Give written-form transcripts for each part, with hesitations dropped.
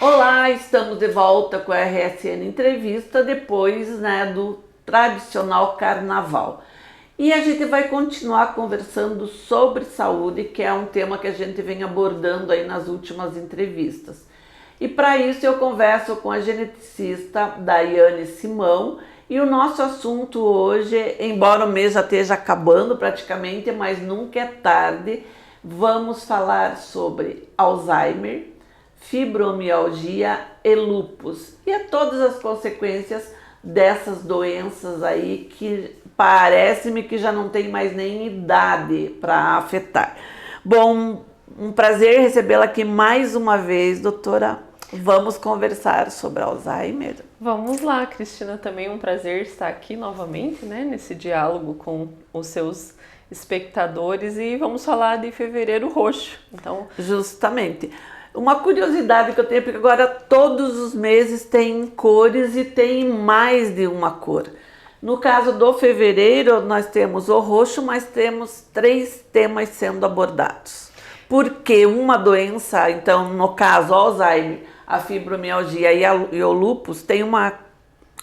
Olá, estamos de volta com a RSN Entrevista depois, do tradicional carnaval. E a gente vai continuar conversando sobre saúde, que é um tema que a gente vem abordando aí nas últimas entrevistas. E para isso eu converso com a geneticista Daiane Simão e o nosso assunto hoje, embora o mês já esteja acabando praticamente, mas nunca é tarde, vamos falar sobre Alzheimer, fibromialgia e lúpus e todas as consequências dessas doenças aí que parece-me que já não tem mais nem idade para afetar. Bom, um prazer recebê-la aqui mais uma vez, doutora. Vamos conversar sobre Alzheimer? Vamos lá, Cristina, também um prazer estar aqui novamente, nesse diálogo com os seus espectadores e vamos falar de Fevereiro Roxo. Então, justamente. Uma curiosidade que eu tenho, porque agora todos os meses tem cores e tem mais de uma cor. No caso do fevereiro, nós temos o roxo, mas temos 3 temas sendo abordados. Porque uma doença, então, no caso, o Alzheimer, a fibromialgia e o lúpus, tem uma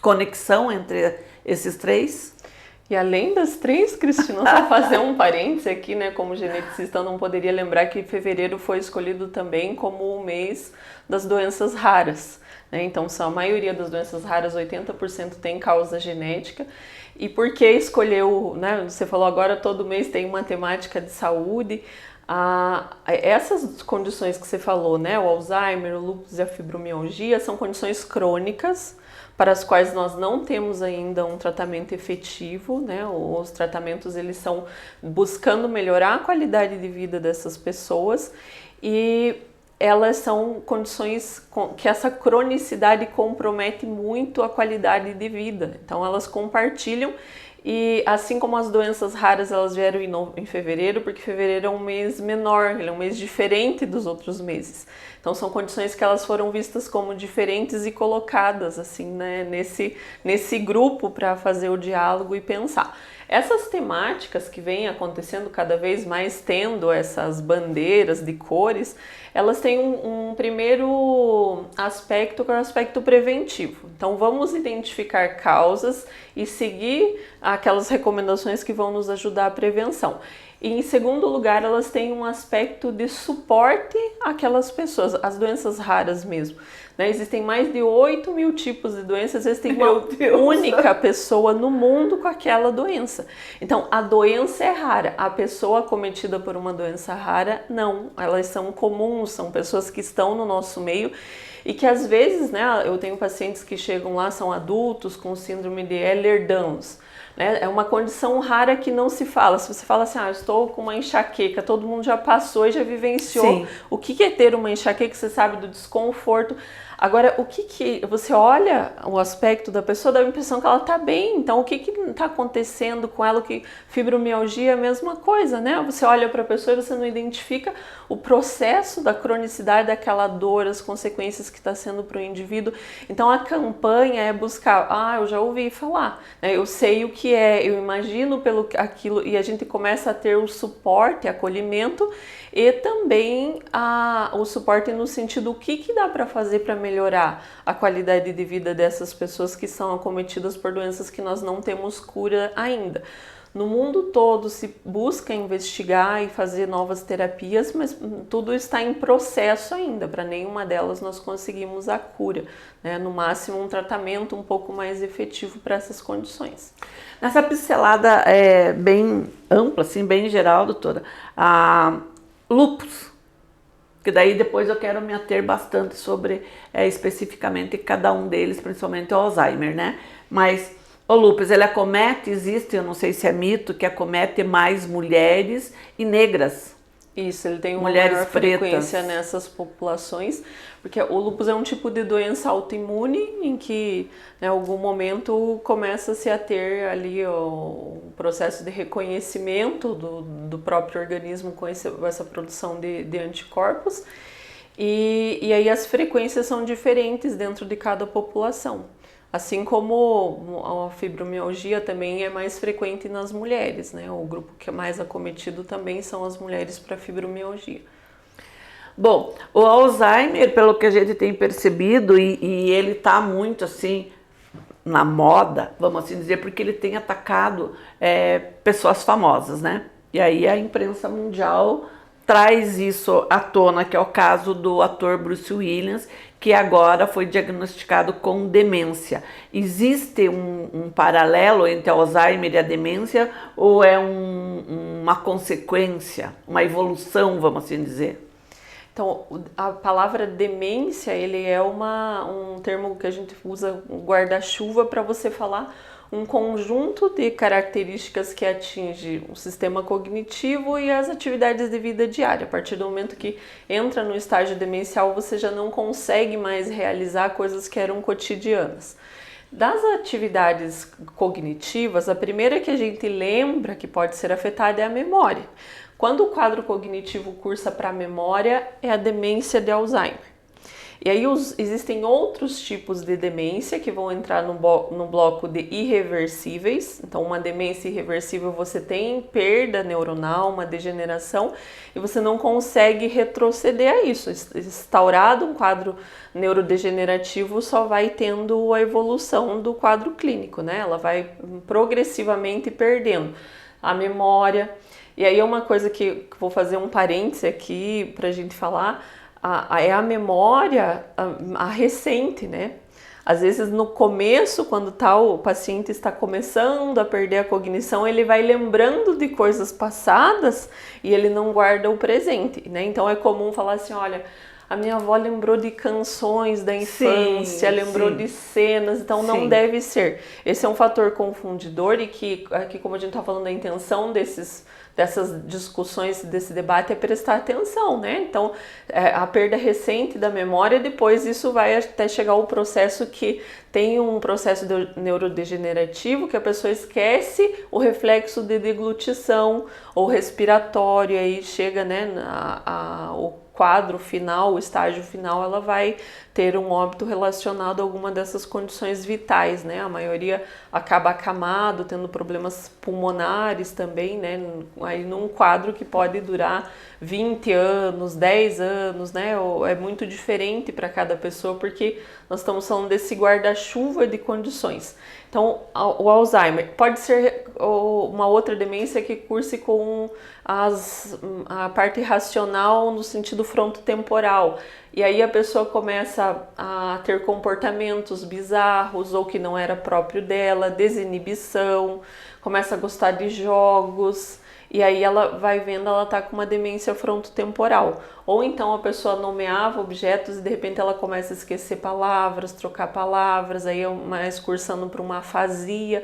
conexão entre esses 3? E além das 3, Cristina, só fazer um parêntese aqui, como geneticista, eu não poderia lembrar que fevereiro foi escolhido também como o mês das doenças raras. Então, a maioria das doenças raras, 80% tem causa genética. E por que escolheu, você falou agora todo mês tem uma temática de saúde. Essas condições que você falou, o Alzheimer, o lúpus e a fibromialgia, são condições crônicas, para as quais nós não temos ainda um tratamento efetivo, Os tratamentos eles são buscando melhorar a qualidade de vida dessas pessoas e elas são condições que essa cronicidade compromete muito a qualidade de vida. Então elas compartilham e assim como as doenças raras elas vieram em fevereiro, porque fevereiro é um mês menor, ele é um mês diferente dos outros meses. Então são condições que elas foram vistas como diferentes e colocadas assim, nesse grupo para fazer o diálogo e pensar. Essas temáticas que vêm acontecendo cada vez mais, tendo essas bandeiras de cores, elas têm um primeiro aspecto, que é o aspecto preventivo. Então vamos identificar causas e seguir aquelas recomendações que vão nos ajudar à prevenção. E em segundo lugar, elas têm um aspecto de suporte àquelas pessoas, as doenças raras mesmo. Existem mais de 8.000 tipos de doenças, às vezes tem uma única pessoa no mundo com aquela doença. Então, a doença é rara, a pessoa acometida por uma doença rara, não. Elas são comuns, são pessoas que estão no nosso meio e que às vezes, eu tenho pacientes que chegam lá, são adultos com síndrome de Ehlers-Danlos. É uma condição rara que não se fala. Se você fala assim, eu estou com uma enxaqueca, todo mundo já passou e já vivenciou. Sim. O que é ter uma enxaqueca, você sabe do desconforto. Agora, o que você olha o aspecto da pessoa, dá a impressão que ela está bem. Então, o que está acontecendo com ela? Que fibromialgia é a mesma coisa, Você olha para a pessoa e você não identifica o processo da cronicidade daquela dor, as consequências que está sendo para o indivíduo. Então, a campanha é buscar, eu já ouvi falar, eu sei o que é, eu imagino pelo aquilo, e a gente começa a ter o suporte, acolhimento e também o suporte no sentido o que dá para fazer para melhorar a qualidade de vida dessas pessoas que são acometidas por doenças que nós não temos cura ainda. No mundo todo se busca investigar e fazer novas terapias, mas tudo está em processo ainda. Para nenhuma delas nós conseguimos a cura, No máximo um tratamento um pouco mais efetivo para essas condições. Nessa pincelada bem ampla, assim, bem geral, doutora, lúpus, que daí depois eu quero me ater bastante sobre especificamente cada um deles, principalmente o Alzheimer, Mas o lúpus, ele acomete, existe, eu não sei se é mito, que acomete mais mulheres e negras. Isso, ele tem uma maior frequência nessas populações, porque o lúpus é um tipo de doença autoimune em que, em algum momento, começa-se a ter ali o processo de reconhecimento do próprio organismo com essa produção de anticorpos, e aí as frequências são diferentes dentro de cada população. Assim como a fibromialgia também é mais frequente nas mulheres, O grupo que é mais acometido também são as mulheres para fibromialgia. Bom, o Alzheimer, pelo que a gente tem percebido, e ele está muito assim na moda, vamos assim dizer, porque ele tem atacado pessoas famosas, né? E aí a imprensa mundial traz isso à tona, que é o caso do ator Bruce Willis, que agora foi diagnosticado com demência. Existe um paralelo entre Alzheimer e a demência ou é uma consequência, uma evolução, vamos assim dizer? Então, a palavra demência, ele é um termo que a gente usa, um guarda-chuva, para você falar um conjunto de características que atinge o sistema cognitivo e as atividades de vida diária. A partir do momento que entra no estágio demencial, você já não consegue mais realizar coisas que eram cotidianas. Das atividades cognitivas, a primeira que a gente lembra que pode ser afetada é a memória. Quando o quadro cognitivo cursa para a memória, é a demência de Alzheimer. E aí existem outros tipos de demência que vão entrar no bloco de irreversíveis. Então, uma demência irreversível, você tem perda neuronal, uma degeneração, e você não consegue retroceder a isso. Instaurado um quadro neurodegenerativo, só vai tendo a evolução do quadro clínico, né? Ela vai progressivamente perdendo a memória. E aí é uma coisa que vou fazer um parêntese aqui para a gente falar, é a memória a recente, né? Às vezes no começo, quando o paciente está começando a perder a cognição, ele vai lembrando de coisas passadas e ele não guarda o presente, né? Então é comum falar assim, olha, a minha avó lembrou de canções da infância, lembrou de cenas, então não deve ser. Esse é um fator confundidor e que, aqui como a gente está falando, a intenção dessas discussões, desse debate é prestar atenção, né? Então, a perda recente da memória, depois isso vai até chegar ao processo que tem um processo neurodegenerativo que a pessoa esquece o reflexo de deglutição ou respiratório, aí chega, né, o quadro final, o estágio final, ela vai ter um óbito relacionado a alguma dessas condições vitais, né? A maioria acaba acamado, tendo problemas pulmonares também, né? Aí num quadro que pode durar 20 anos, 10 anos, né? É muito diferente para cada pessoa, porque nós estamos falando desse guarda-chuva de condições. Então, o Alzheimer pode ser uma outra demência que curse com a parte racional no sentido frontotemporal. E aí a pessoa começa a ter comportamentos bizarros ou que não era próprio dela, desinibição, começa a gostar de jogos. E aí ela vai vendo, ela tá com uma demência frontotemporal. Ou então a pessoa nomeava objetos e de repente ela começa a esquecer palavras, trocar palavras, aí é uma excursando para uma afasia.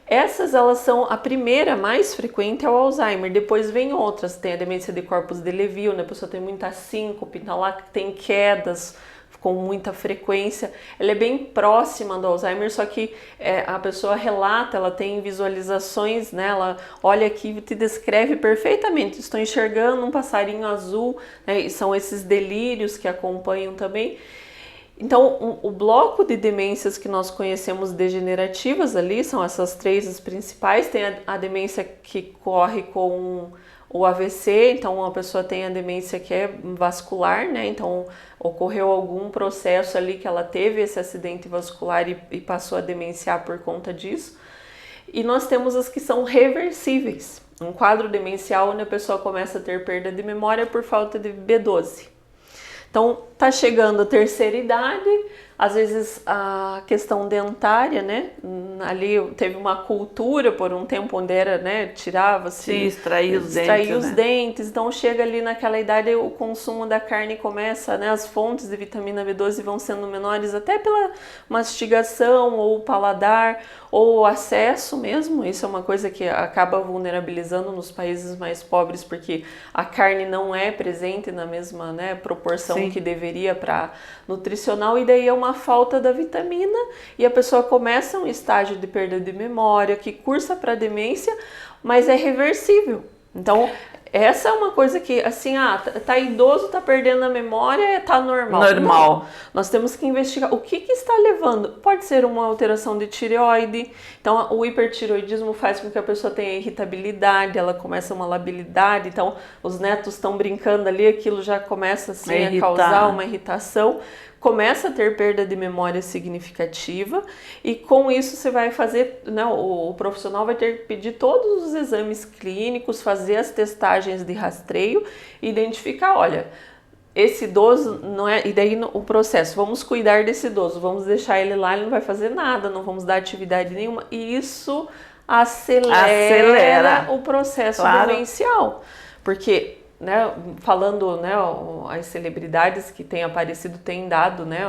Essas, elas são, a primeira mais frequente é o Alzheimer, depois vem outras, tem a demência de corpus de Levy, né? A pessoa tem muita síncope, então lá tem quedas com muita frequência, ela é bem próxima do Alzheimer, só que a pessoa relata, ela tem visualizações, né? Ela olha aqui e te descreve perfeitamente, estou enxergando um passarinho azul, né? E são esses delírios que acompanham também. Então, o bloco de demências que nós conhecemos degenerativas ali, são essas três as principais, tem a demência que corre com o AVC, então a pessoa tem a demência que é vascular, né? Então ocorreu algum processo ali que ela teve esse acidente vascular e passou a demenciar por conta disso. E nós temos as que são reversíveis, um quadro demencial onde a pessoa começa a ter perda de memória por falta de B12. Então, tá chegando a terceira idade, às vezes a questão dentária, né? Ali teve uma cultura por um tempo onde era, né? Tirava-se, extrair os dentes. Então, chega ali naquela idade, o consumo da carne começa, né? As fontes de vitamina B12 vão sendo menores até pela mastigação ou paladar ou o acesso mesmo. Isso é uma coisa que acaba vulnerabilizando nos países mais pobres, porque a carne não é presente na mesma, né, proporção que deveria para nutricional, e daí é uma falta da vitamina e a pessoa começa um estágio de perda de memória que cursa para demência, mas é reversível. Então, essa é uma coisa que, assim, tá idoso, tá perdendo a memória, tá normal. Normal. Não, nós temos que investigar o que está levando. Pode ser uma alteração de tireoide, então o hipertireoidismo faz com que a pessoa tenha irritabilidade, ela começa uma labilidade, então os netos estão brincando ali, aquilo já começa assim, a causar uma irritação. Começa a ter perda de memória significativa e com isso você vai fazer, né, o profissional vai ter que pedir todos os exames clínicos, fazer as testagens de rastreio e identificar, olha, esse idoso não é, e daí o processo, vamos cuidar desse idoso, vamos deixar ele lá, ele não vai fazer nada, não vamos dar atividade nenhuma, e isso acelera o processo demencial, porque né, falando, né, as celebridades que têm aparecido têm dado, né,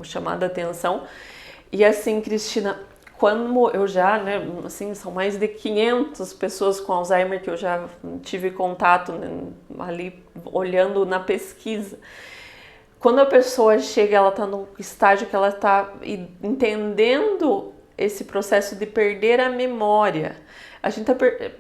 chamado a atenção. E assim, Cristina, quando eu já, né, assim, são mais de 500 pessoas com Alzheimer que eu já tive contato, né, ali olhando na pesquisa. Quando a pessoa chega, ela está no estágio que ela está entendendo esse processo de perder a memória. A gente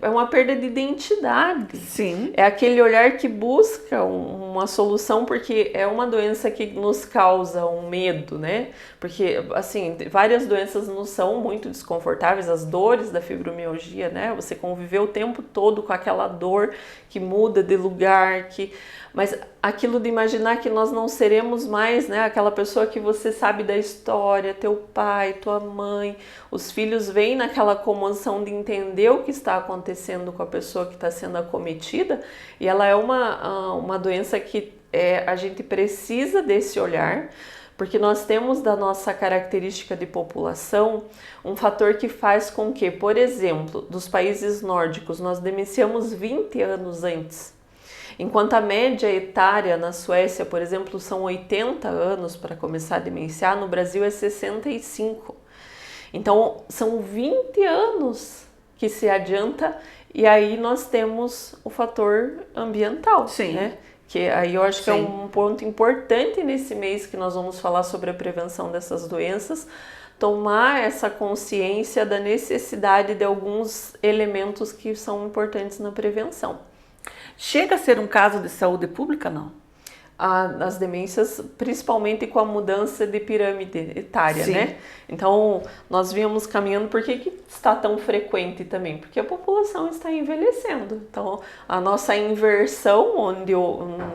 é uma perda de identidade. Sim. É aquele olhar que busca uma solução, porque é uma doença que nos causa um medo, né? Porque, assim, várias doenças nos são muito desconfortáveis, as dores da fibromialgia, né? Você conviveu o tempo todo com aquela dor que muda de lugar, mas aquilo de imaginar que nós não seremos mais, né, aquela pessoa que você sabe da história, teu pai, tua mãe, os filhos vêm naquela comoção de entender o que está acontecendo com a pessoa que está sendo acometida, e ela é uma doença que a gente precisa desse olhar, porque nós temos da nossa característica de população um fator que faz com que, por exemplo, dos países nórdicos, nós demenciamos 20 anos antes. Enquanto a média etária na Suécia, por exemplo, são 80 anos para começar a demenciar, no Brasil é 65. Então, são 20 anos que se adianta, e aí nós temos o fator ambiental. Sim. Né? Que aí eu acho que é um ponto importante nesse mês que nós vamos falar sobre a prevenção dessas doenças, tomar essa consciência da necessidade de alguns elementos que são importantes na prevenção. Chega a ser um caso de saúde pública, não? As demências, principalmente com a mudança de pirâmide etária, Sim. né? Então, nós vínhamos caminhando, por que está tão frequente também? Porque a população está envelhecendo. Então, a nossa inversão, onde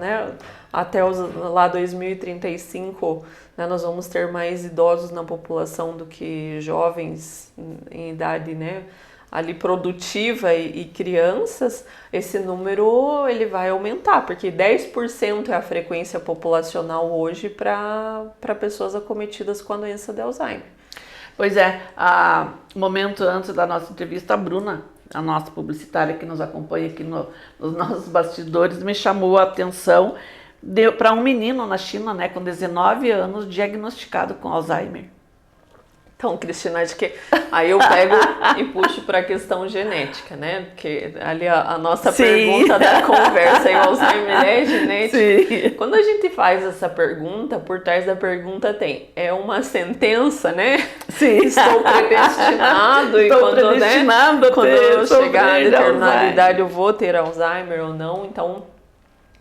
né, até lá 2035, né, nós vamos ter mais idosos na população do que jovens em idade, né, ali produtiva e crianças, esse número ele vai aumentar, porque 10% é a frequência populacional hoje para pessoas acometidas com a doença de Alzheimer. Pois é, um momento antes da nossa entrevista, a Bruna, a nossa publicitária que nos acompanha aqui nos nossos bastidores, me chamou a atenção para um menino na China, né, com 19 anos, diagnosticado com Alzheimer. Então, Cristina, acho que aí eu pego e puxo para a questão genética, né? Porque ali a nossa pergunta da conversa aí, o Alzheimer é genética. Sim. Quando a gente faz essa pergunta, por trás da pergunta é uma sentença, né? Sim. Estou predestinado e quando eu chegar a determinada idade eu vou ter Alzheimer ou não, então...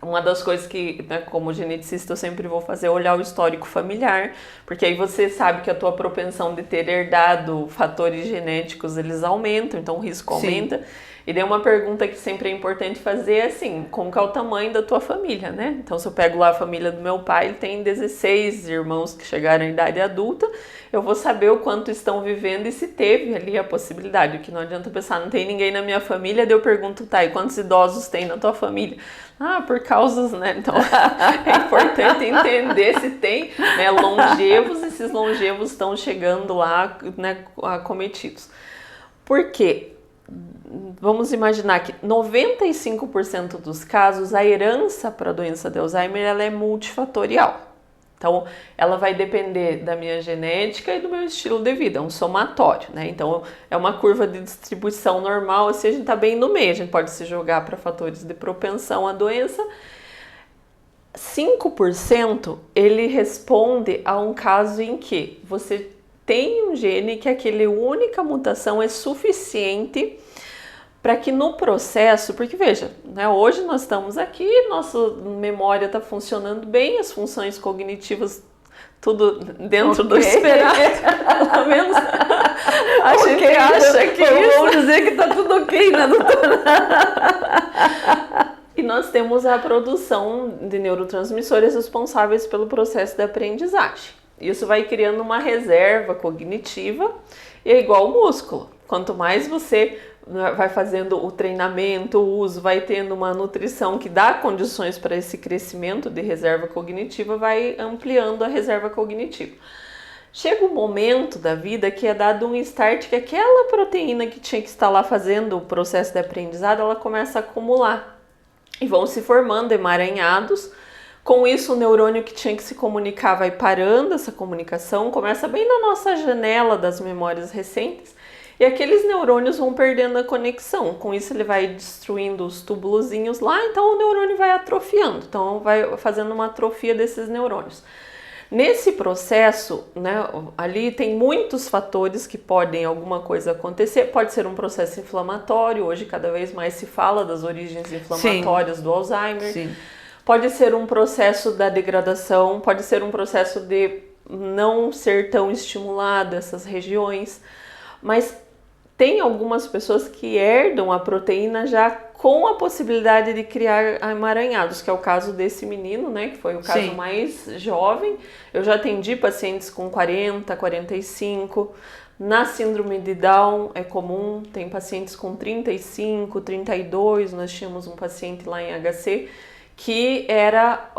Uma das coisas que, né, como geneticista, eu sempre vou fazer é olhar o histórico familiar, porque aí você sabe que a tua propensão de ter herdado fatores genéticos, eles aumentam, então o risco aumenta. Sim. E daí uma pergunta que sempre é importante fazer é assim, como que é o tamanho da tua família, né? Então se eu pego lá a família do meu pai, ele tem 16 irmãos que chegaram à idade adulta, eu vou saber o quanto estão vivendo e se teve ali a possibilidade, que não adianta pensar, não tem ninguém na minha família, daí eu pergunto, tá, e quantos idosos tem na tua família? Por causas, né? Então, é importante entender se tem, né, longevos, esses longevos estão chegando lá, né, acometidos. Por quê? Vamos imaginar que 95% dos casos, a herança para a doença de Alzheimer, ela é multifatorial. Então, ela vai depender da minha genética e do meu estilo de vida, é um somatório, né? Então, é uma curva de distribuição normal, assim, a gente está bem no meio, a gente pode se jogar para fatores de propensão à doença. 5% ele responde a um caso em que você tem um gene que aquela única mutação é suficiente para que no processo, porque veja, né, hoje nós estamos aqui, nossa memória está funcionando bem, as funções cognitivas tudo dentro do esperado, pelo menos a gente acha que isso. Vamos dizer que está tudo ok, né, doutora? E nós temos a produção de neurotransmissores responsáveis pelo processo de aprendizagem. Isso vai criando uma reserva cognitiva e é igual ao músculo. Quanto mais você vai fazendo o treinamento, o uso, vai tendo uma nutrição que dá condições para esse crescimento de reserva cognitiva, vai ampliando a reserva cognitiva. Chega um momento da vida que é dado um start que aquela proteína que tinha que estar lá fazendo o processo de aprendizado, ela começa a acumular e vão se formando emaranhados. Com isso, o neurônio que tinha que se comunicar vai parando essa comunicação, começa bem na nossa janela das memórias recentes, e aqueles neurônios vão perdendo a conexão. Com isso, ele vai destruindo os túbulozinhos lá, então o neurônio vai atrofiando, então vai fazendo uma atrofia desses neurônios. Nesse processo, né, ali tem muitos fatores que podem alguma coisa acontecer. Pode ser um processo inflamatório, hoje cada vez mais se fala das origens inflamatórias do Alzheimer. Sim. Pode ser um processo da degradação, pode ser um processo de não ser tão estimulado essas regiões, mas tem algumas pessoas que herdam a proteína já com a possibilidade de criar emaranhados, que é o caso desse menino, né, que foi o caso Sim. mais jovem. Eu já atendi pacientes com 40, 45. Na síndrome de Down é comum, tem pacientes com 35, 32. Nós tínhamos um paciente lá em HC que era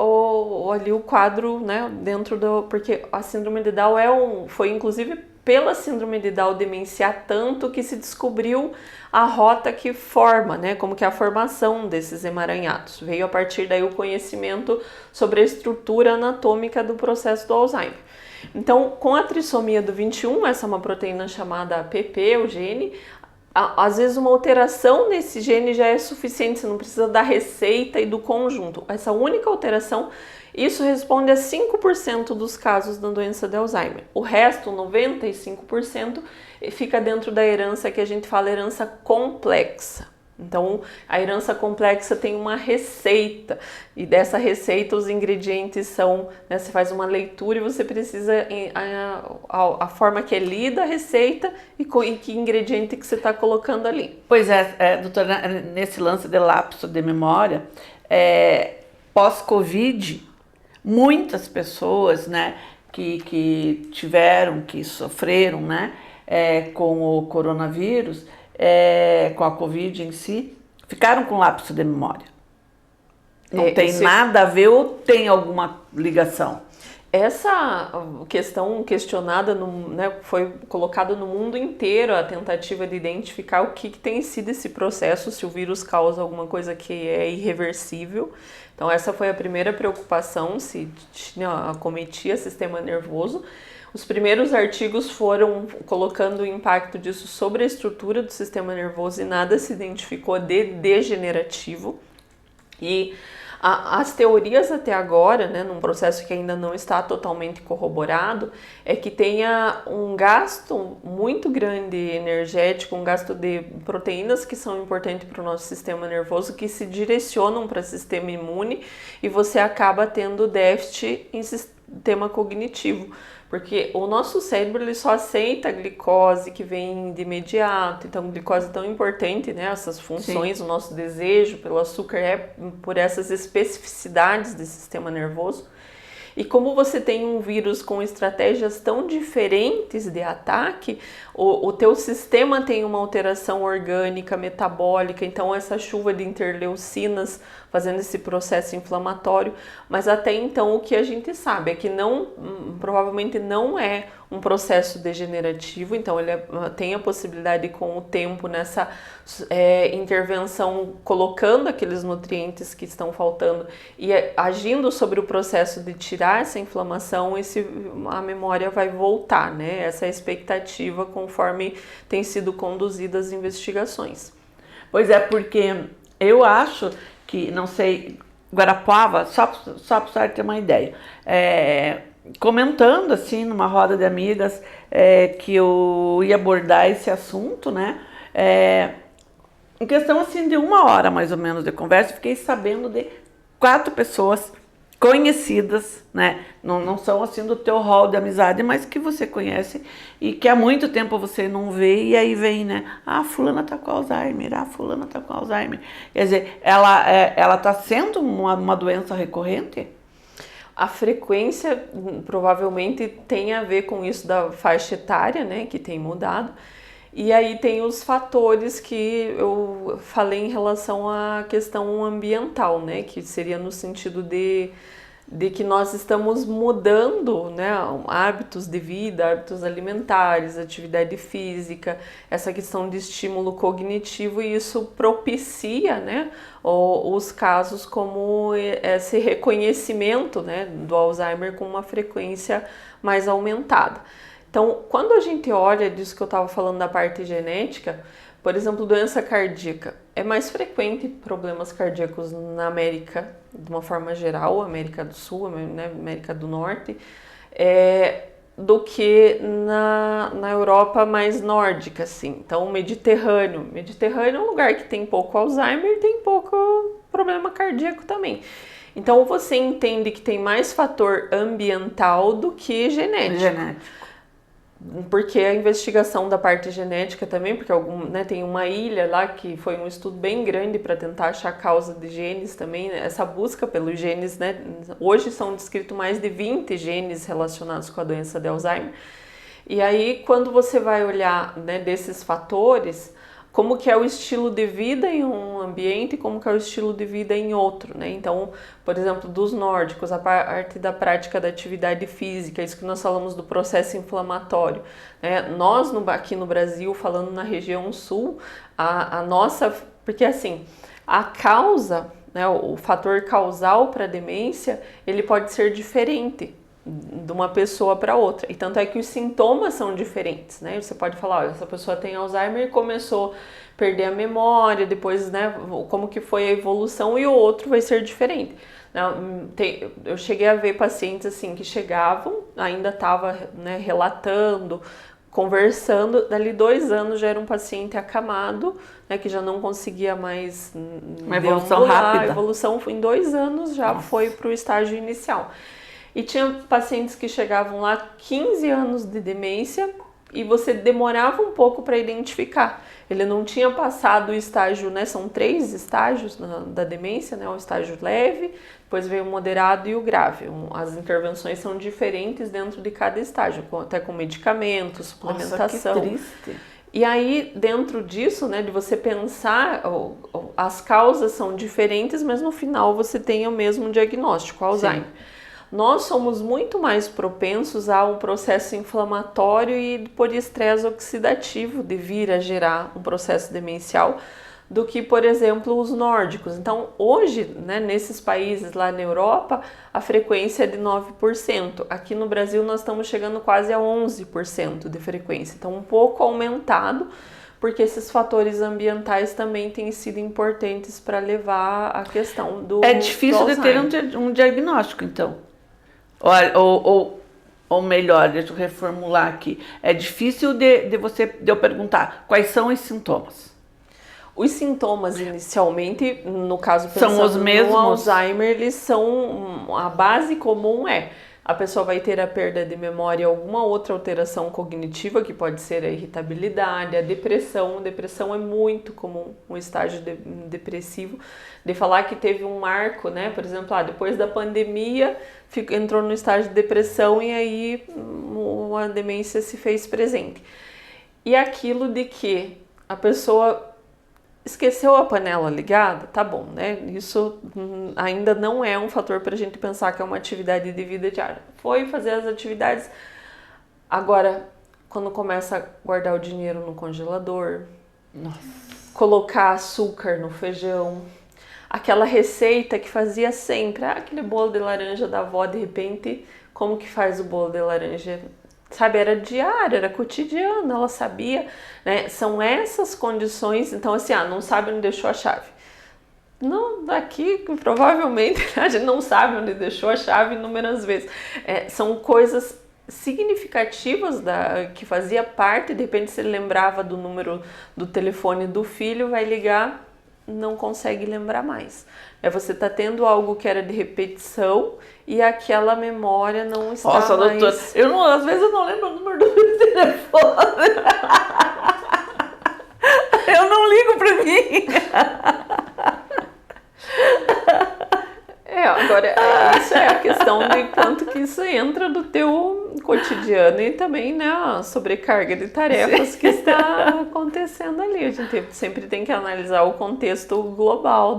ali o quadro, né, dentro do... Porque a síndrome de Down foi inclusive pela síndrome de Down demenciar tanto que se descobriu a rota que forma, né, como que é a formação desses emaranhados. Veio a partir daí o conhecimento sobre a estrutura anatômica do processo do Alzheimer. Então, com a trissomia do 21, essa é uma proteína chamada APP, o gene, às vezes uma alteração nesse gene já é suficiente, você não precisa da receita e do conjunto. Essa única alteração, isso responde a 5% dos casos da doença de Alzheimer. O resto, 95%, fica dentro da herança que a gente fala herança complexa. Então, a herança complexa tem uma receita, e dessa receita os ingredientes são, né, você faz uma leitura e você precisa, a forma que é lida a receita e que ingrediente que você está colocando ali. Pois é, doutora, nesse lance de lapso de memória, pós-Covid, muitas pessoas, né, que tiveram, que sofreram, né, com o coronavírus, com a Covid em si, ficaram com lapso de memória. Não tem nada a ver ou tem alguma ligação? Essa questão questionada, né, foi colocada no mundo inteiro a tentativa de identificar o que tem sido esse processo, se o vírus causa alguma coisa que é irreversível. Então essa foi a primeira preocupação, se acometia o sistema nervoso. Os primeiros artigos foram colocando o impacto disso sobre a estrutura do sistema nervoso e nada se identificou de degenerativo. E as teorias até agora, né, num processo que ainda não está totalmente corroborado, é que tenha um gasto muito grande energético, um gasto de proteínas que são importantes para o nosso sistema nervoso, que se direcionam para o sistema imune e você acaba tendo déficit em sistema cognitivo. Porque o nosso cérebro ele só aceita a glicose que vem de imediato, então a glicose é tão importante, né? Essas funções, Sim. O nosso desejo pelo açúcar é por essas especificidades do sistema nervoso. E como você tem um vírus com estratégias tão diferentes de ataque, o teu sistema tem uma alteração orgânica, metabólica, então essa chuva de interleucinas fazendo esse processo inflamatório, mas até então o que a gente sabe é que provavelmente não é um processo degenerativo, então ele tem a possibilidade com o tempo nessa intervenção, colocando aqueles nutrientes que estão faltando e agindo sobre o processo de tirar essa inflamação, a memória vai voltar, né? Essa é a expectativa conforme tem sido conduzidas as investigações. Pois é, porque eu acho que, não sei, Guarapuava, só para você ter uma ideia, comentando assim numa roda de amigas que eu ia abordar esse assunto, né? Em questão assim de 1 hora mais ou menos de conversa, eu fiquei sabendo de 4 pessoas conhecidas, né? Não são assim do teu hall de amizade, mas que você conhece e que há muito tempo você não vê, e aí vem, né? Ah, fulana tá com Alzheimer, ah, fulana tá com Alzheimer. Quer dizer, ela tá sendo uma doença recorrente? A frequência provavelmente tem a ver com isso da faixa etária, né, que tem mudado. E aí tem os fatores que eu falei em relação à questão ambiental, né, que seria no sentido de que nós estamos mudando, né, hábitos de vida, hábitos alimentares, atividade física, essa questão de estímulo cognitivo, e isso propicia, né, os casos como esse reconhecimento, né, do Alzheimer com uma frequência mais aumentada. Então, quando a gente olha disso que eu estava falando da parte genética, por exemplo, doença cardíaca, é mais frequente problemas cardíacos na América, de uma forma geral, América do Sul, né, América do Norte, do que na Europa mais nórdica, assim. Então, Mediterrâneo é um lugar que tem pouco Alzheimer e tem pouco problema cardíaco também. Então, você entende que tem mais fator ambiental do que genético. Porque a investigação da parte genética também, porque tem uma ilha lá que foi um estudo bem grande para tentar achar a causa de genes também, né? Essa busca pelos genes, né? Hoje são descritos mais de 20 genes relacionados com a doença de Alzheimer. E aí, quando você vai olhar, né, desses fatores, como que é o estilo de vida em um ambiente e como que é o estilo de vida em outro, né? Então, por exemplo, dos nórdicos, a parte da prática da atividade física, isso que nós falamos do processo inflamatório, né? Nós, aqui no Brasil, falando na região sul, a nossa... Porque, assim, a causa, né, o fator causal para a demência, ele pode ser diferente de uma pessoa para outra, e tanto é que os sintomas são diferentes, né? Você pode falar, olha, essa pessoa tem Alzheimer e começou a perder a memória, depois, né, como que foi a evolução, e o outro vai ser diferente. Eu cheguei a ver pacientes assim que chegavam, ainda estava, né, relatando, conversando, dali 2 anos já era um paciente acamado, né, que já não conseguia mais uma evolução rápida. A evolução em 2 anos já foi para o estágio inicial. E tinha pacientes que chegavam lá 15 anos de demência e você demorava um pouco para identificar. Ele não tinha passado o estágio, né? São 3 estágios da demência, né? O estágio leve, depois veio o moderado e o grave. As intervenções são diferentes dentro de cada estágio, até com medicamentos, suplementação. Nossa, que triste. E aí, dentro disso, né, de você pensar, as causas são diferentes, mas no final você tem o mesmo diagnóstico, Alzheimer. Sim. Nós somos muito mais propensos a um processo inflamatório e por estresse oxidativo de vir a gerar um processo demencial do que, por exemplo, os nórdicos. Então, hoje, né, nesses países lá na Europa, a frequência é de 9%. Aqui no Brasil, nós estamos chegando quase a 11% de frequência. Então, um pouco aumentado, porque esses fatores ambientais também têm sido importantes para levar a questão do... É difícil de ter um diagnóstico, então. Ou melhor, deixa eu reformular aqui. É difícil de eu perguntar quais são os sintomas. Os sintomas inicialmente, no caso são os mesmos. No Alzheimer, eles são, a base comum a pessoa vai ter a perda de memória, alguma outra alteração cognitiva, que pode ser a irritabilidade, a depressão. Depressão é muito comum, um estágio depressivo, de falar que teve um marco, né? Por exemplo, depois da pandemia, entrou no estágio de depressão e aí a demência se fez presente. E aquilo de que a pessoa esqueceu a panela ligada, tá bom, né? Isso ainda não é um fator para a gente pensar que é uma atividade de vida diária. Foi fazer as atividades. Agora, quando começa a guardar o dinheiro no congelador, colocar açúcar no feijão, aquela receita que fazia sempre, aquele bolo de laranja da avó, de repente, como que faz o bolo de laranja? Sabe, era diário, era cotidiano, ela sabia, né? São essas condições, então assim, não sabe onde deixou a chave. Não, daqui provavelmente a gente não sabe onde deixou a chave inúmeras vezes. São coisas significativas que fazia parte, de repente se ele lembrava do número do telefone do filho, vai ligar, não consegue lembrar mais. Você está tendo algo que era de repetição e aquela memória não está mais... Nossa, doutora, às vezes eu não lembro o número do telefone. Eu não ligo para mim. Agora, isso é a questão de quanto que isso entra no teu cotidiano e também, né, a sobrecarga de tarefas que está acontecendo ali. A gente sempre tem que analisar o contexto global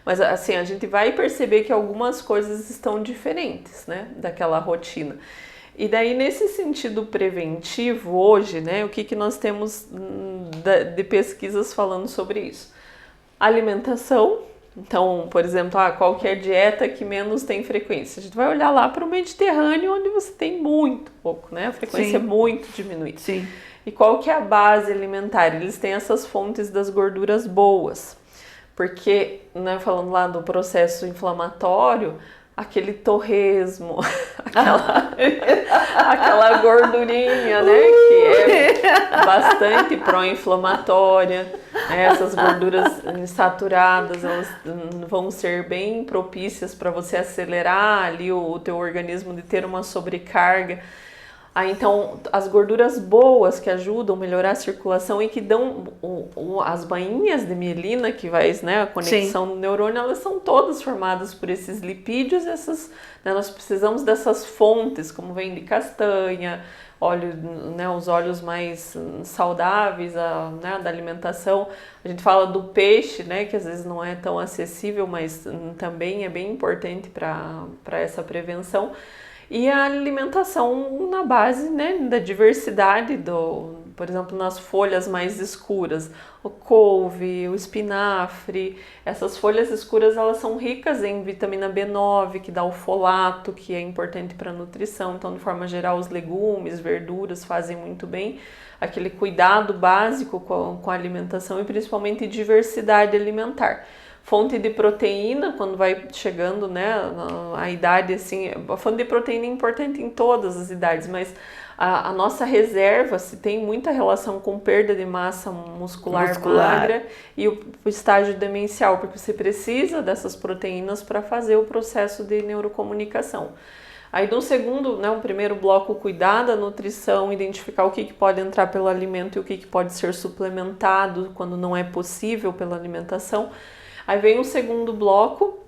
mas assim, a gente vai perceber que algumas coisas estão diferentes, né, daquela rotina. E daí, nesse sentido preventivo, hoje, né, o que nós temos de pesquisas falando sobre isso? Alimentação. Então, por exemplo, qual que é a dieta que menos tem frequência? A gente vai olhar lá para o Mediterrâneo, onde você tem muito pouco, né? A frequência é muito diminuída. Sim. E qual que é a base alimentar? Eles têm essas fontes das gorduras boas. Porque, né, falando lá do processo inflamatório, aquele torresmo, aquela gordurinha, né, que é bastante pró-inflamatória, né, essas gorduras saturadas, elas vão ser bem propícias para você acelerar ali o teu organismo de ter uma sobrecarga. Então, as gorduras boas que ajudam a melhorar a circulação e que dão as bainhas de mielina, que vai, né, a conexão do neurônio, elas são todas formadas por esses lipídios. Né, nós precisamos dessas fontes, como vem de castanha, óleo, né, os óleos mais saudáveis, né, da alimentação. A gente fala do peixe, né, que às vezes não é tão acessível, mas também é bem importante para essa prevenção. E a alimentação na base, né, da diversidade, por exemplo, nas folhas mais escuras, o couve, o espinafre. Essas folhas escuras, elas são ricas em vitamina B9, que dá o folato, que é importante para a nutrição. Então, de forma geral, os legumes, verduras fazem muito bem. Aquele cuidado básico com a alimentação e principalmente diversidade alimentar. Fonte de proteína, quando vai chegando, né, a idade, assim, a fonte de proteína é importante em todas as idades, mas a nossa reserva se tem muita relação com perda de massa muscular. Magra e o estágio demencial, porque você precisa dessas proteínas para fazer o processo de neurocomunicação. Aí no segundo, né, um primeiro bloco, cuidar da nutrição, identificar o que pode entrar pelo alimento e o que pode ser suplementado quando não é possível pela alimentação. Aí vem o segundo bloco,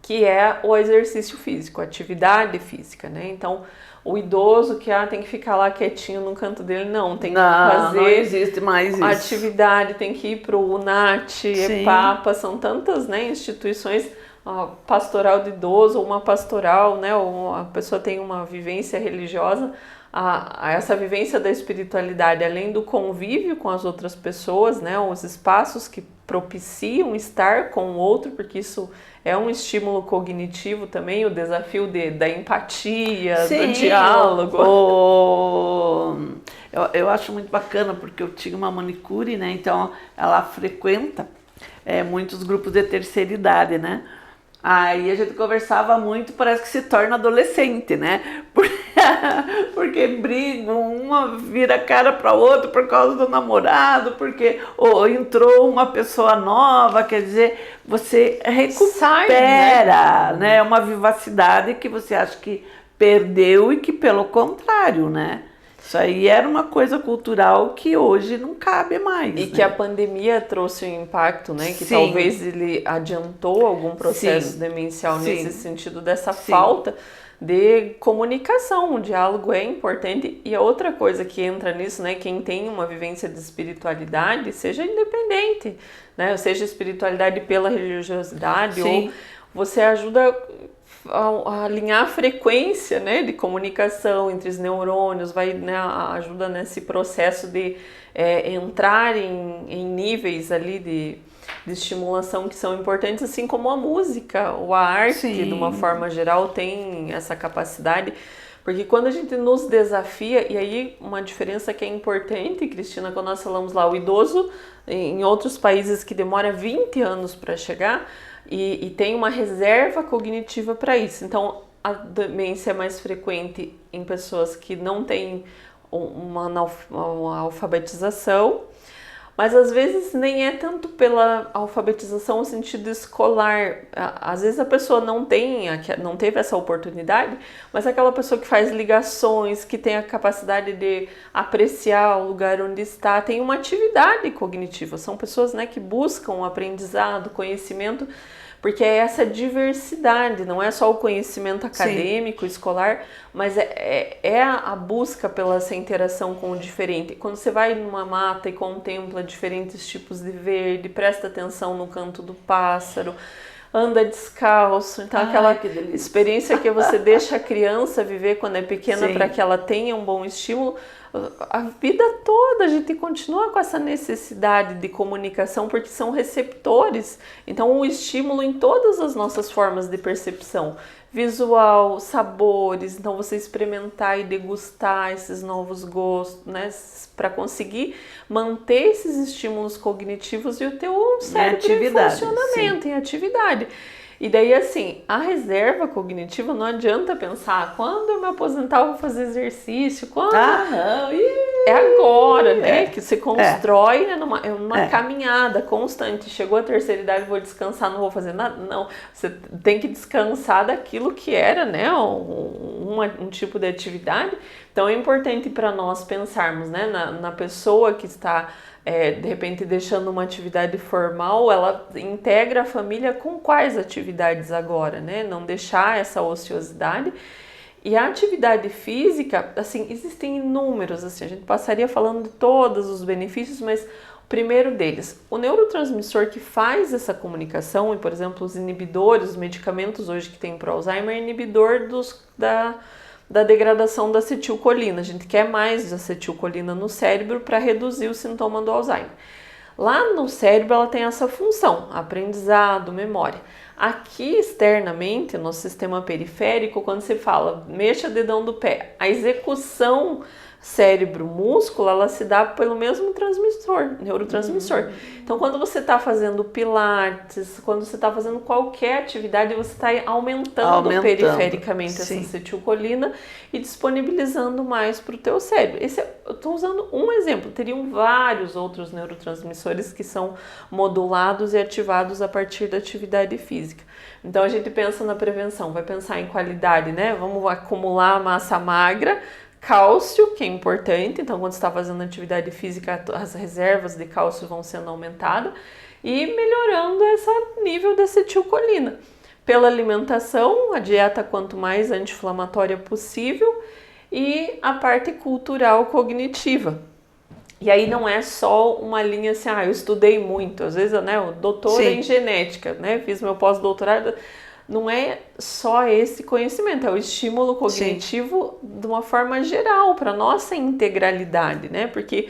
que é o exercício físico, a atividade física, né? Então, o idoso que tem que ficar lá quietinho no canto dele, não, tem que fazer, não existe mais isso. Atividade, tem que ir para o UNAT, EPAPA, são tantas, né, instituições, pastoral de idoso, ou uma pastoral, né, ou a pessoa tem uma vivência religiosa, essa vivência da espiritualidade, além do convívio com as outras pessoas, né, os espaços que propiciam estar com o outro, porque isso é um estímulo cognitivo também, o desafio da empatia, do diálogo. Eu acho muito bacana, porque eu tinha uma manicure, né, então ela frequenta muitos grupos de terceira idade, né? Aí a gente conversava muito, parece que se torna adolescente, né? Porque brigam, uma vira a cara para outra por causa do namorado, porque entrou uma pessoa nova, quer dizer, você recupera, né? Uma vivacidade que você acha que perdeu e que pelo contrário, né? Isso aí era uma coisa cultural que hoje não cabe mais. E que a pandemia trouxe um impacto, né? Que talvez ele adiantou algum processo demencial nesse sentido dessa falta de comunicação. O diálogo é importante. E a outra coisa que entra nisso, né? Quem tem uma vivência de espiritualidade, seja independente, né? Seja espiritualidade pela religiosidade ou você ajuda a alinhar a frequência, né, de comunicação entre os neurônios, né, ajuda nesse processo de entrar em níveis ali de estimulação que são importantes, assim como a música ou a arte, de uma forma geral, tem essa capacidade. Porque quando a gente nos desafia, e aí uma diferença que é importante, Cristina, quando nós falamos lá, o idoso em outros países que demora 20 anos para chegar, e tem uma reserva cognitiva para isso. Então, a demência é mais frequente em pessoas que não têm uma alfabetização, mas às vezes nem é tanto pela alfabetização no sentido escolar. Às vezes a pessoa não teve essa oportunidade, mas aquela pessoa que faz ligações, que tem a capacidade de apreciar o lugar onde está, tem uma atividade cognitiva. São pessoas, né, que buscam aprendizado, conhecimento, porque é essa diversidade, não é só o conhecimento acadêmico, escolar, mas é a busca pela essa interação com o diferente. Quando você vai numa mata e contempla diferentes tipos de verde, presta atenção no canto do pássaro, anda descalço, então aquela experiência que você deixa a criança viver quando é pequena para que ela tenha um bom estímulo, a vida toda a gente continua com essa necessidade de comunicação porque são receptores, então o estímulo em todas as nossas formas de percepção, visual, sabores, então você experimentar e degustar esses novos gostos, né, para conseguir manter esses estímulos cognitivos e o teu cérebro em funcionamento, em atividade. E daí, assim, a reserva cognitiva não adianta pensar quando eu me aposentar eu vou fazer exercício, quando... É agora, né? Que se constrói numa caminhada constante. Chegou a terceira idade, vou descansar, não vou fazer nada. Não, você tem que descansar daquilo que era, né? Um tipo de atividade. Então, é importante para nós pensarmos, né? Na pessoa que está... de repente deixando uma atividade formal, ela integra a família com quais atividades agora, né? Não deixar essa ociosidade. E a atividade física, assim, existem inúmeros, assim, a gente passaria falando de todos os benefícios, mas o primeiro deles, o neurotransmissor que faz essa comunicação, e por exemplo os inibidores, os medicamentos hoje que tem para Alzheimer, é inibidor da degradação da acetilcolina. A gente quer mais acetilcolina no cérebro para reduzir o sintoma do Alzheimer. Lá no cérebro ela tem essa função, aprendizado, memória. Aqui externamente, no sistema periférico, quando você fala mexa o dedão do pé, a execução cérebro-músculo, ela se dá pelo mesmo transmissor, neurotransmissor. Então, quando você está fazendo pilates, quando você está fazendo qualquer atividade, você está aumentando perifericamente essa acetilcolina e disponibilizando mais para o teu cérebro. Eu estou usando um exemplo, teriam vários outros neurotransmissores que são modulados e ativados a partir da atividade física. Então, a gente pensa na prevenção, vai pensar em qualidade, né? Vamos acumular massa magra, cálcio, que é importante, então quando você está fazendo atividade física, as reservas de cálcio vão sendo aumentadas e melhorando esse nível de acetilcolina. Pela alimentação, a dieta quanto mais anti-inflamatória possível e a parte cultural cognitiva. E aí não é só uma linha assim, eu estudei muito, às vezes, né, o doutor em genética, né, fiz meu pós-doutorado. Não é só esse conhecimento, é o estímulo cognitivo de uma forma geral, para nossa integralidade, né? Porque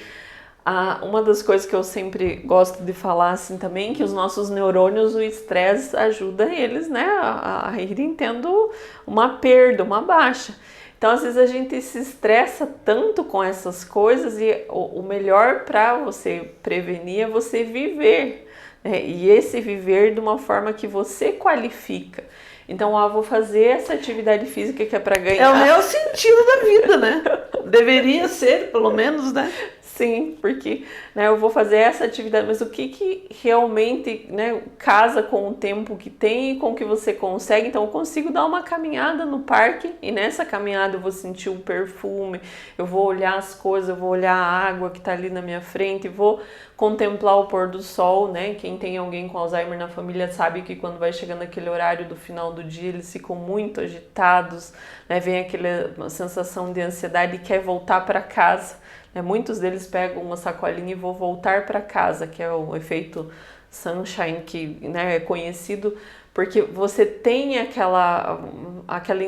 uma das coisas que eu sempre gosto de falar assim também, que os nossos neurônios, o estresse ajuda eles, né, a irem tendo uma perda, uma baixa. Então, às vezes a gente se estressa tanto com essas coisas e o melhor para você prevenir é você viver. E esse viver de uma forma que você qualifica. Então, vou fazer essa atividade física que é para ganhar. É o meu sentido da vida, né? Deveria ser, pelo menos, né? Sim, porque né, eu vou fazer essa atividade, mas o que realmente, né, casa com o tempo que tem e com o que você consegue. Então, eu consigo dar uma caminhada no parque e nessa caminhada eu vou sentir o perfume, eu vou olhar as coisas, eu vou olhar a água que está ali na minha frente, vou contemplar o pôr do sol, né? Quem tem alguém com Alzheimer na família sabe que quando vai chegando aquele horário do final do dia, eles ficam muito agitados, né? Vem aquela sensação de ansiedade e quer voltar para casa. Muitos deles pegam uma sacolinha e vão voltar para casa, que é o efeito sunshine, que né, é conhecido porque você tem aquela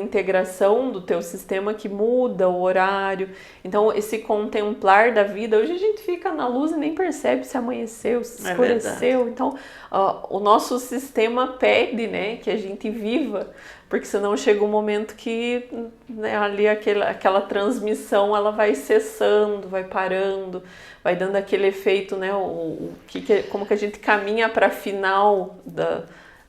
integração do teu sistema que muda o horário. Então, esse contemplar da vida, hoje a gente fica na luz e nem percebe se amanheceu, se escureceu. Então, o nosso sistema pede, né, que a gente viva, porque senão chega um momento que né, ali aquela transmissão ela vai cessando, vai parando, vai dando aquele efeito, né, como que a gente caminha para a final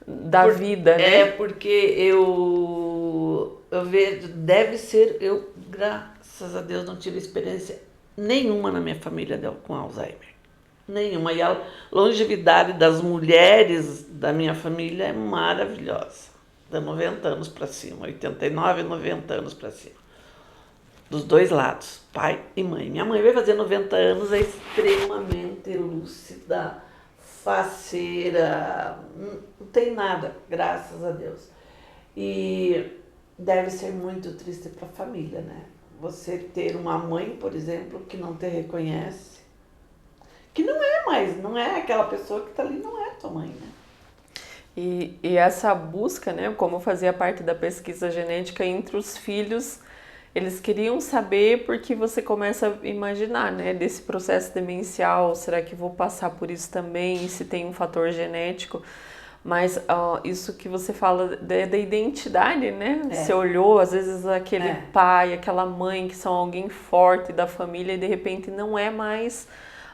da vida, né? Porque eu eu vejo, deve ser, eu, graças a Deus, não tive experiência nenhuma na minha família com Alzheimer. Nenhuma. E a longevidade das mulheres da minha família é maravilhosa. De 90 anos para cima, 89, 90 anos para cima. Dos dois lados, pai e mãe. Minha mãe vai fazer 90 anos, é extremamente lúcida, faceira, não tem nada, graças a Deus. E deve ser muito triste para a família, né? Você ter uma mãe, por exemplo, que não te reconhece, que não é mais, não é aquela pessoa que está ali, não é tua mãe, né? E essa busca, né, como fazia parte da pesquisa genética entre os filhos, eles queriam saber porque você começa a imaginar, né, desse processo demencial, será que vou passar por isso também, se tem um fator genético? Mas isso que você fala da identidade, né? Você olhou, às vezes, aquele pai, aquela mãe que são alguém forte da família e de repente não é mais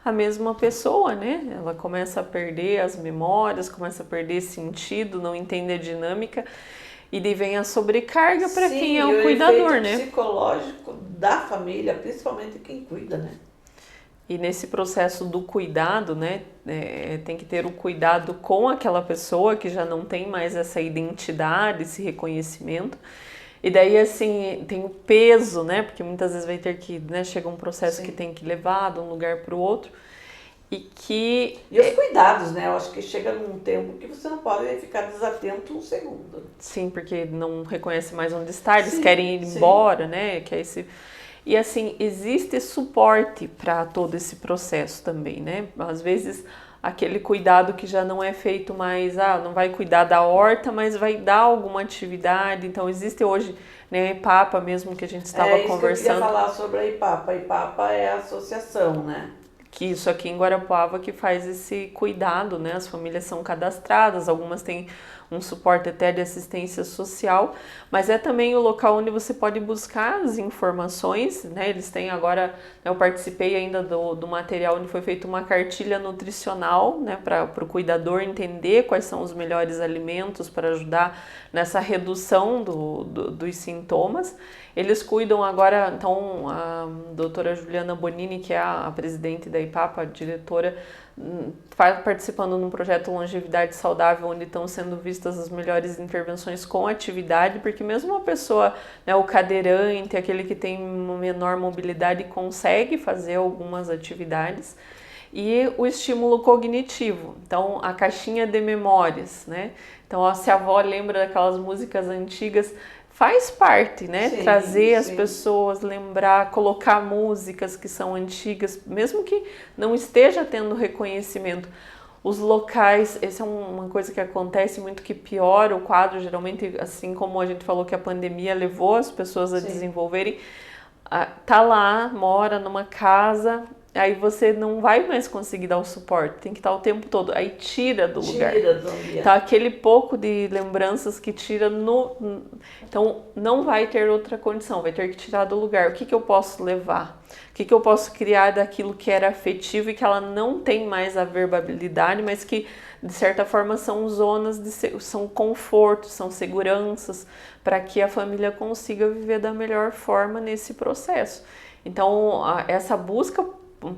a mesma pessoa, né? Ela começa a perder as memórias, começa a perder sentido, não entende a dinâmica e daí vem a sobrecarga para quem é o cuidador, né? Psicológico da família, principalmente quem cuida, né? E nesse processo do cuidado, né, tem que ter o cuidado com aquela pessoa que já não tem mais essa identidade, esse reconhecimento. E daí, assim, tem o peso, né, porque muitas vezes vai ter que, né, chega um processo que tem que levar de um lugar para o outro. E os cuidados, né, eu acho que chega num tempo que você não pode ficar desatento um segundo. Sim, porque não reconhece mais onde está, eles querem ir embora, né, que é esse... E assim, existe suporte para todo esse processo também, né? Às vezes, aquele cuidado que já não é feito mais, não vai cuidar da horta, mas vai dar alguma atividade. Então, existe hoje, né, a IPAPA mesmo que a gente estava conversando. Que eu queria falar sobre a IPAPA. A IPAPA é a associação, né? Que isso aqui em Guarapuava que faz esse cuidado, né? As famílias são cadastradas, algumas têm um suporte até de assistência social, mas é também o local onde você pode buscar as informações, né? Eles têm agora, né, eu participei ainda do material onde foi feita uma cartilha nutricional, né? Para o cuidador entender quais são os melhores alimentos para ajudar nessa redução dos sintomas. Eles cuidam agora, então, a doutora Juliana Bonini, que é a presidente da IPAPA, a diretora, participando num projeto Longevidade Saudável, onde estão sendo vistas as melhores intervenções com atividade, porque mesmo uma pessoa, né, o cadeirante, aquele que tem uma menor mobilidade, consegue fazer algumas atividades. E o estímulo cognitivo, então a caixinha de memórias, né? Então, se a avó lembra daquelas músicas antigas, faz parte, né? Sim, trazer as pessoas, lembrar, colocar músicas que são antigas, mesmo que não esteja tendo reconhecimento. Os locais, essa é uma coisa que acontece muito, que piora o quadro, geralmente, assim como a gente falou que a pandemia levou as pessoas a desenvolverem, tá lá, mora numa casa, aí você não vai mais conseguir dar o suporte, tem que estar o tempo todo, aí tira do lugar. Então, aquele pouco de lembranças que tira Então, não vai ter outra condição, vai ter que tirar do lugar. O que eu posso levar? O que eu posso criar daquilo que era afetivo e que ela não tem mais a verbabilidade, mas que, de certa forma, são zonas, são confortos, são seguranças, para que a família consiga viver da melhor forma nesse processo. Então, essa busca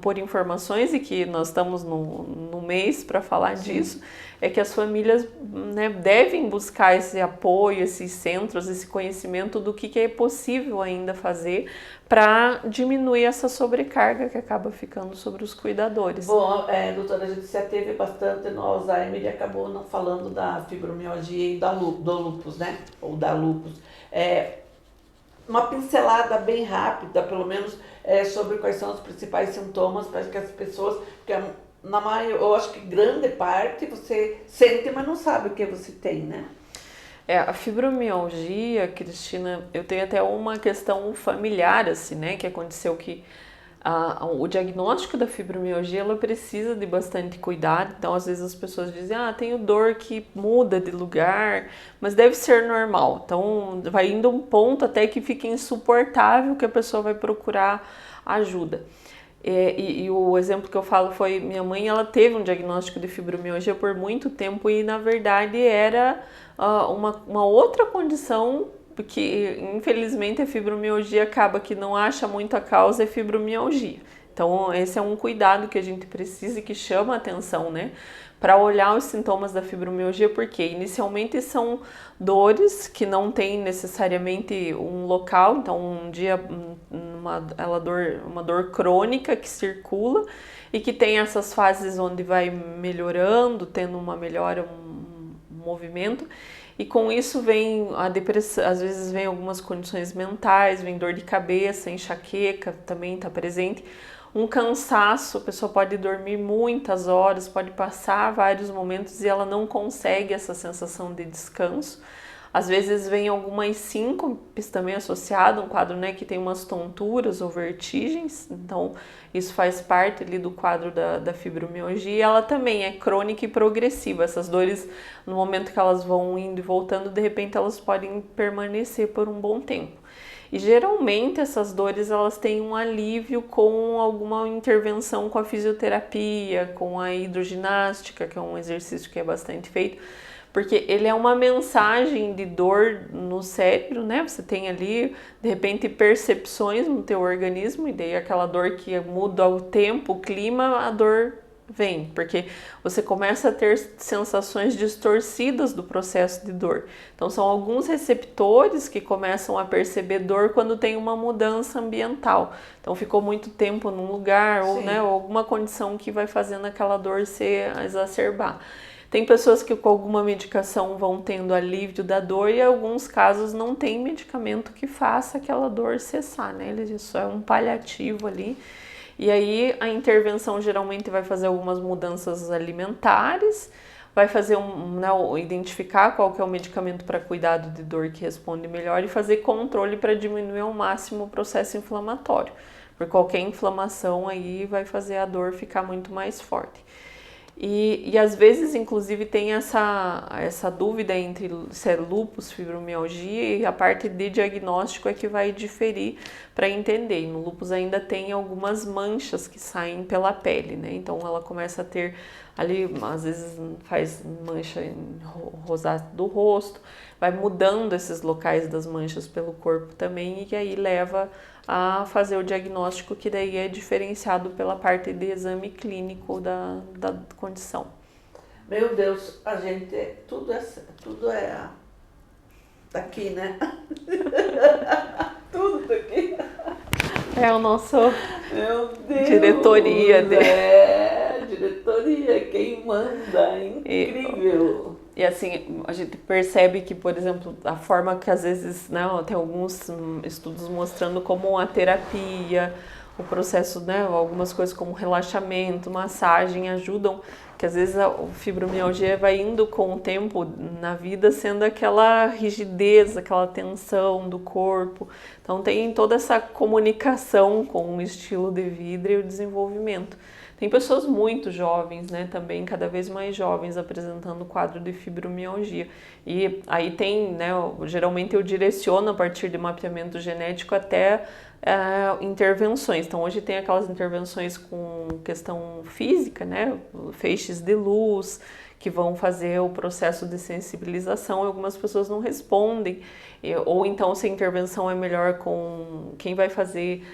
por informações, e que nós estamos no mês para falar disso, é que as famílias, né, devem buscar esse apoio, esses centros, esse conhecimento do que é possível ainda fazer para diminuir essa sobrecarga que acaba ficando sobre os cuidadores. Bom, doutora, a gente se ateve bastante no Alzheimer e acabou não falando da fibromialgia e do lúpus, né? Ou da lúpus. Uma pincelada bem rápida, pelo menos, sobre quais são os principais sintomas para que as pessoas, porque eu acho que grande parte você sente, mas não sabe o que você tem, né? A fibromialgia, Cristina, eu tenho até uma questão familiar, assim, né, que aconteceu que o diagnóstico da fibromialgia, ela precisa de bastante cuidado. Então, às vezes as pessoas dizem, tenho dor que muda de lugar, mas deve ser normal. Então, vai indo um ponto até que fica insuportável, que a pessoa vai procurar ajuda. E o exemplo que eu falo foi, minha mãe, ela teve um diagnóstico de fibromialgia por muito tempo e, na verdade, era uma outra condição que infelizmente a fibromialgia acaba que não acha muito a causa, é fibromialgia. Então esse é um cuidado que a gente precisa e que chama a atenção, né? Para olhar os sintomas da fibromialgia, porque inicialmente são dores que não têm necessariamente um local, então um dia uma dor crônica que circula e que tem essas fases onde vai melhorando, tendo uma melhora, um movimento, e com isso vem a depressão, às vezes vem algumas condições mentais, vem dor de cabeça, enxaqueca também está presente, um cansaço, a pessoa pode dormir muitas horas, pode passar vários momentos e ela não consegue essa sensação de descanso. Às vezes vem algumas síncopes também associado, um quadro, né, que tem umas tonturas ou vertigens, então isso faz parte ali do quadro da fibromialgia. E ela também é crônica e progressiva, essas dores no momento que elas vão indo e voltando, de repente elas podem permanecer por um bom tempo. E geralmente essas dores elas têm um alívio com alguma intervenção com a fisioterapia, com a hidroginástica, que é um exercício que é bastante feito, porque ele é uma mensagem de dor no cérebro, né? Você tem ali, de repente, percepções no teu organismo, e daí aquela dor que muda o tempo, o clima, a dor vem, porque você começa a ter sensações distorcidas do processo de dor. Então são alguns receptores que começam a perceber dor quando tem uma mudança ambiental. Então ficou muito tempo num lugar, ou, né, alguma condição que vai fazendo aquela dor se exacerbar. Tem pessoas que com alguma medicação vão tendo alívio da dor e em alguns casos não tem medicamento que faça aquela dor cessar, né? Isso é um paliativo ali. E aí a intervenção geralmente vai fazer algumas mudanças alimentares, vai fazer identificar qual que é o medicamento para cuidado de dor que responde melhor e fazer controle para diminuir ao máximo o processo inflamatório. Por qualquer inflamação aí vai fazer a dor ficar muito mais forte. E às vezes, inclusive, tem essa dúvida entre se é lúpus, fibromialgia, e a parte de diagnóstico é que vai diferir para entender. E no lúpus ainda tem algumas manchas que saem pela pele, né? Então ela começa a ter ali, às vezes faz mancha rosada do rosto, vai mudando esses locais das manchas pelo corpo também, e aí leva a fazer o diagnóstico, que daí é diferenciado pela parte de exame clínico da condição. Meu Deus, a gente, tudo é daqui, né? Tudo daqui. É o nosso Meu Deus, diretoria. Diretoria, quem manda, incrível. E assim, a gente percebe que, por exemplo, a forma que às vezes, né, tem alguns estudos mostrando como a terapia, o processo, né, algumas coisas como relaxamento, massagem ajudam, que às vezes a fibromialgia vai indo com o tempo na vida sendo aquela rigidez, aquela tensão do corpo. Então tem toda essa comunicação com o estilo de vida e o desenvolvimento. Tem pessoas muito jovens, né, também cada vez mais jovens apresentando quadro de fibromialgia. E aí tem, né, geralmente eu direciono a partir de mapeamento genético até intervenções. Então hoje tem aquelas intervenções com questão física, né, feixes de luz, que vão fazer o processo de sensibilização, e algumas pessoas não respondem, ou então se a intervenção é melhor com quem vai fazer,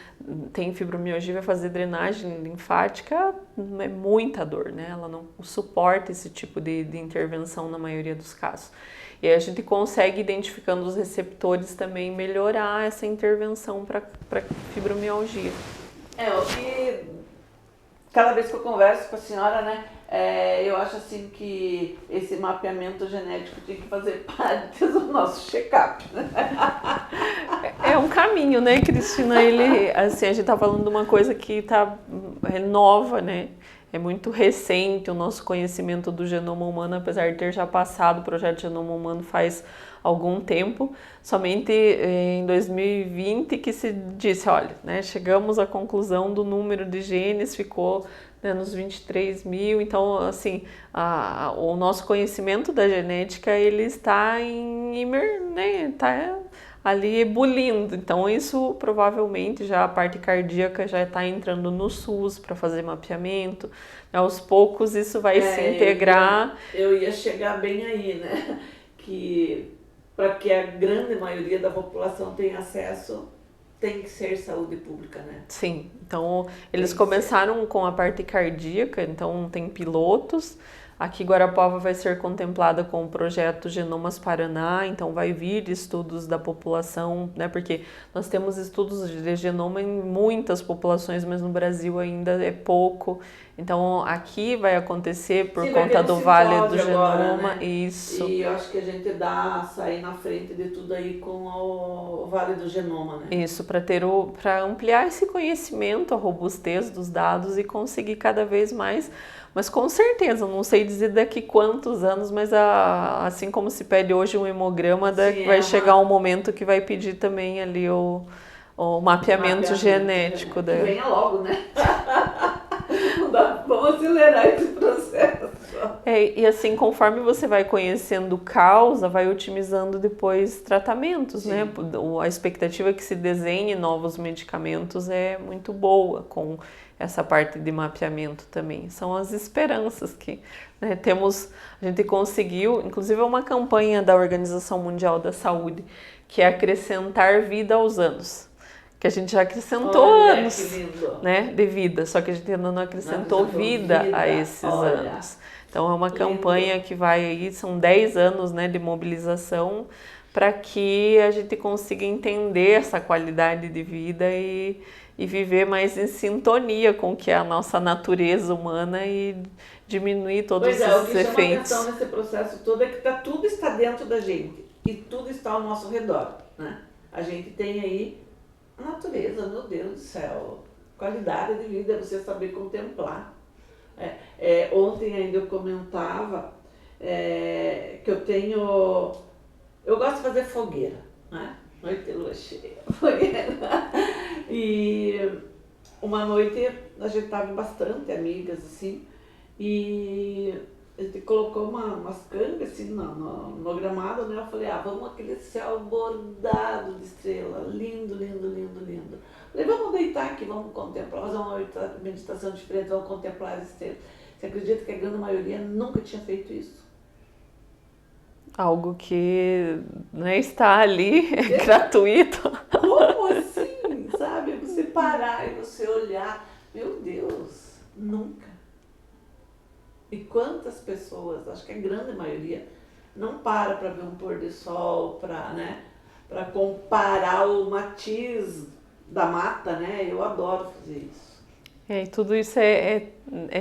tem fibromialgia, vai fazer drenagem linfática, é muita dor, né? Ela não suporta esse tipo de intervenção na maioria dos casos. E aí a gente consegue, identificando os receptores, também melhorar essa intervenção para fibromialgia. E cada vez que eu converso com a senhora, né, eu acho assim que esse mapeamento genético tem que fazer parte do nosso check-up, né? É um caminho, né, Cristina? Ele, assim, a gente tá falando de uma coisa que é nova, né? É muito recente o nosso conhecimento do genoma humano, apesar de ter já passado o projeto Genoma Humano faz algum tempo. Somente em 2020 que se disse, olha, né, chegamos à conclusão do número de genes, ficou, né, nos 23 mil. Então, assim, o nosso conhecimento da genética, ele está né, tá ali ebulindo. Então isso provavelmente já a parte cardíaca já está entrando no SUS para fazer mapeamento. Aos poucos isso vai se integrar. Eu ia chegar bem aí, né? Que para que a grande maioria da população tenha acesso, tem que ser saúde pública, né? Sim, então eles começaram com a parte cardíaca, então tem pilotos. Aqui Guarapuava vai ser contemplada com o projeto Genomas Paraná, então vai vir estudos da população, né? Porque nós temos estudos de genoma em muitas populações, mas no Brasil ainda é pouco. Então aqui vai acontecer por conta do Vale do Genoma, agora, né? Isso. E eu acho que a gente sair na frente de tudo aí com o Vale do Genoma, né? Isso, para ampliar esse conhecimento, a robustez dos dados e conseguir cada vez mais. Mas com certeza, não sei dizer daqui quantos anos, mas assim como se pede hoje um hemograma, vai chegar um momento que vai pedir também ali o mapeamento genético. Que venha logo, né? Vamos acelerar esse processo. E assim, conforme você vai conhecendo causa, vai otimizando depois tratamentos, Sim. né? A expectativa que se desenhe novos medicamentos é muito boa com essa parte de mapeamento também. São as esperanças que, né, a gente conseguiu, inclusive é uma campanha da Organização Mundial da Saúde, que é acrescentar vida aos anos. Que a gente já acrescentou anos, né, de vida, só que a gente ainda não acrescentou vida a esses anos. Então é uma campanha que vai aí, são 10 anos, né, de mobilização para que a gente consiga entender essa qualidade de vida e viver mais em sintonia com o que é a nossa natureza humana e diminuir todos esses efeitos. O que chama atenção nesse processo todo é que tudo está dentro da gente e tudo está ao nosso redor, né? A gente tem aí a natureza, meu Deus do céu, qualidade de vida é você saber contemplar. Ontem ainda eu comentava que eu gosto de fazer fogueira, né? Noite de lua cheia, fogueira. E uma noite a gente estava bastante amigas, assim, e a gente colocou umas cangas assim no gramado, né? Eu falei, vamos aquele céu bordado de estrela, lindo, lindo, lindo, lindo. Falei, vamos deitar aqui, vamos contemplar, fazer uma meditação diferente, vamos contemplar as estrelas. Você acredita que a grande maioria nunca tinha feito isso? Algo que, né, está ali, gratuito. Como assim, sabe? Você parar e você olhar, meu Deus, nunca. E quantas pessoas, acho que a grande maioria, não para ver um pôr de sol, para comparar o matiz da mata, né? Eu adoro fazer isso. E tudo isso é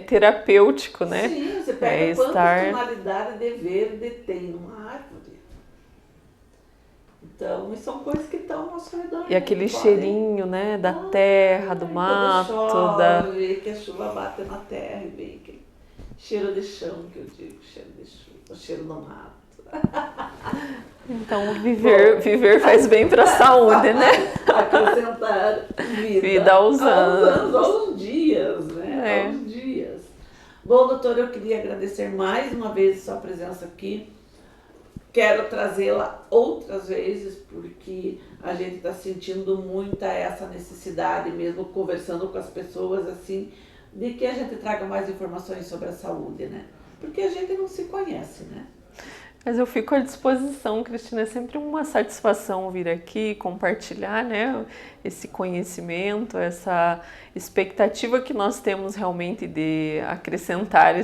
terapêutico, né? Sim, você pega quantas tonalidades de verde tem numa árvore. Então, são coisas que estão ao nosso redor. E aquele cheirinho, né? Da terra, do mato. Chove, que a chuva bate na terra e vem aquele cheiro de chão, que eu digo, cheiro de chuva, o cheiro do mato. Então, viver faz bem para a saúde, né? Acrescentar vida aos anos. Aos dias, né? Aos dias. Bom, doutora, eu queria agradecer mais uma vez a sua presença aqui. Quero trazê-la outras vezes, porque a gente está sentindo muita essa necessidade, mesmo conversando com as pessoas, assim, de que a gente traga mais informações sobre a saúde, né? Porque a gente não se conhece, né? Mas eu fico à disposição, Cristina, é sempre uma satisfação vir aqui, compartilhar, né, esse conhecimento, essa expectativa que nós temos realmente de acrescentar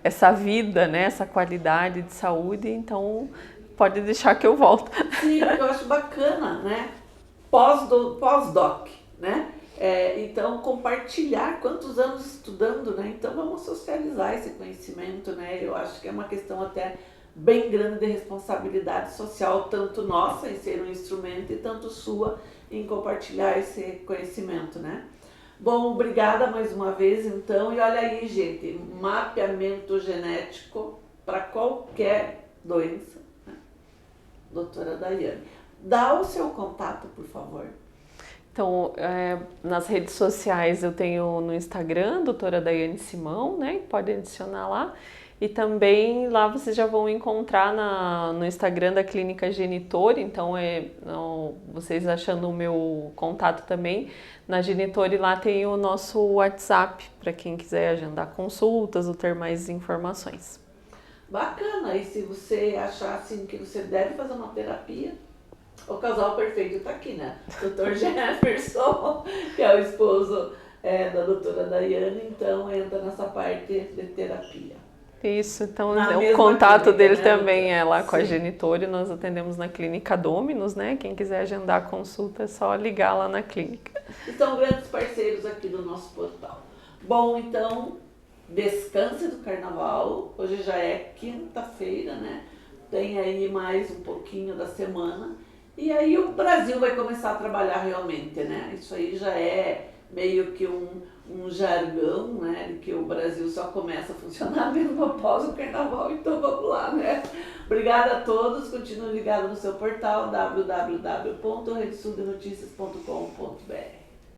essa vida, né, essa qualidade de saúde, então pode deixar que eu volto. Sim, porque eu acho bacana, né, pós-doc, né, então compartilhar quantos anos estudando, né, então vamos socializar esse conhecimento, né, eu acho que é uma questão até bem grande de responsabilidade social, tanto nossa em ser um instrumento e tanto sua em compartilhar esse conhecimento, né? Bom, obrigada mais uma vez então, e olha aí, gente, mapeamento genético para qualquer doença, né? Doutora Daiane, dá o seu contato, por favor. Então, nas redes sociais eu tenho no Instagram, doutora Daiane Simão, né? Pode adicionar lá. E também lá vocês já vão encontrar no Instagram da Clínica Genitor, então vocês achando o meu contato também, na Genitor lá tem o nosso WhatsApp, para quem quiser agendar consultas ou ter mais informações. Bacana, e se você achar assim que você deve fazer uma terapia, o casal perfeito está aqui, né? Dr. Jefferson, que é o esposo da doutora Daiane, então entra nessa parte de terapia. Isso, então Na o mesma contato clínica, dele né, também doutora? é lá com a Sim. genitora e nós atendemos na Clínica Dominus, né? Quem quiser agendar a consulta é só ligar lá na clínica. E são grandes parceiros aqui do nosso portal. Bom, então, descanse do carnaval. Hoje já é quinta-feira, né? Tem aí mais um pouquinho da semana. E aí o Brasil vai começar a trabalhar realmente, né? Isso aí já é meio que um jargão, né? De que o Brasil só começa a funcionar mesmo após o carnaval. Então vamos lá, né? Obrigada a todos. Continuem ligados no seu portal www.redesudnoticias.com.br.